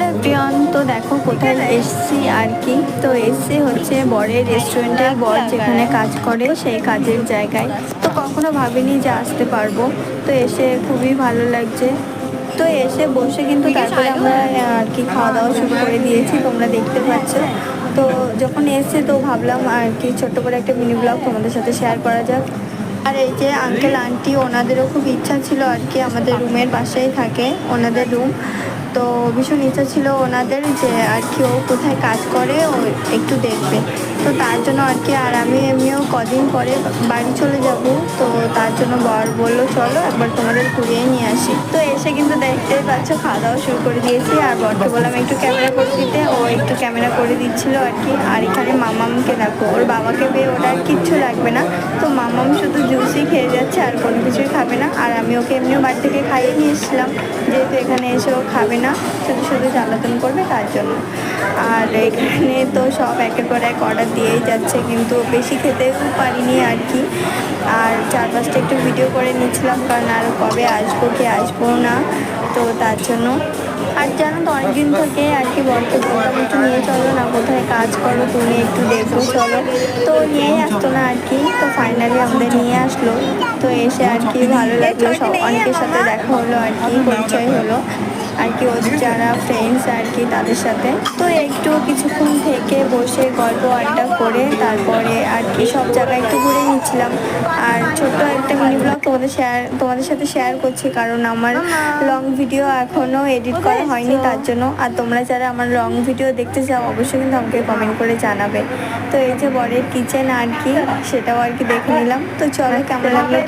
Hello everyone, তো দেখো কোথায় এসছি আর কি। তো এসছি হচ্ছে বরের রেস্টুরেন্টে, বর যেখানে কাজ করে সেই কাজের জায়গায়। তো কখনো ভাবিনি যে আসতে পারবো, তো এসে খুবই ভালো লাগছে। তো এসে বসে কিন্তু তারপরে আমরা আর কি খাওয়া দাওয়া শুরু করে দিয়েছি, তোমরা দেখতে পাচ্ছ। তো যখন এসছে তো ভাবলাম আর কি ছোট্ট করে একটা মিনি ব্লগ তোমাদের সাথে শেয়ার করা যাক। আর এই যে আঙ্কেল আন্টি, ওনাদেরও খুব ইচ্ছা ছিল আর কি, আমাদের রুমের পাশেই থাকে ওনাদের রুম। তো ভীষণ ইচ্ছা ছিল ওনাদের যে আর কি ও কোথায় কাজ করে ও একটু দেখবে। তো তার জন্য আর কি, আর আমি এমনিও কদিন পরে বাড়ি চলে যাব। তো তার জন্য বর বললো চলো একবার তোমাদের ঘুরিয়ে নিয়ে আসি। তো এসে কিন্তু দেখতেই পাচ্ছ খাওয়া দাওয়া শুরু করে দিয়েছি। আর বরকে বললাম একটু ক্যামেরা করে দিতে, ও একটু ক্যামেরা করে দিচ্ছিল আর কি। আর এখানে মামামকে দেখো, ওর বাবাকে পেয়ে ওটা আর কিচ্ছু লাগবে না। তো মামাম শুধু জুসই খেয়ে যাচ্ছে, আর কোনো কিছুই খাবে না। আর আমি ওকে এমনিও বাড়ি থেকে খাইয়ে নিয়ে এসেছিলাম, যেহেতু এখানে এসে ও খাবে না, শুধু শুধু জ্বালাতন করবে তার জন্য। আর এখানে তো সব একের পর এক অর্ডার দিয়েই যাচ্ছে, কিন্তু বেশি খেতেও পারিনি আর কি। আর চারপাশটা একটু ভিডিও করে নিচ্ছিলাম, কারণ আর কবে আসবো কি আসবো না, তো তার জন্য। আর জানো তো অনেকদিন থেকে আর কি বলতে বললাম একটু নিয়ে চলো না, কোথায় কাজ করো তুমি, একটু দেখবো চলো। তো নিয়েই আসতো না আর কি। তো ফাইনালি আমাদের নিয়ে আসলো। তো এসে আর কি ভালো লাগলো, সব অনেকের সাথে দেখা হলো আর কি, পরিচয় হলো আর কি, ওদের যারা ফ্রেন্ডস আর কি তাদের সাথে। তো একটু কিছুক্ষণ থেকে বসে গল্প আড্ডা করে তারপরে আর কি সব জায়গায় একটু ঘুরে নিচ্ছিলাম। আর ছোট্ট একটা মিনি ব্লগ তোমাদের সাথে শেয়ার করছি, কারণ আমার লং ভিডিও এখনও এডিট করা হয়নি তার জন্য। আর তোমরা যারা আমার লং ভিডিও দেখতে চাও অবশ্যই কিন্তু আমাকে কমেন্ট করে জানাবে। তো এই যে বরের কিচেন আর কি, সেটাও আর কি দেখে নিলাম। তো চলো কেমন লাগলো।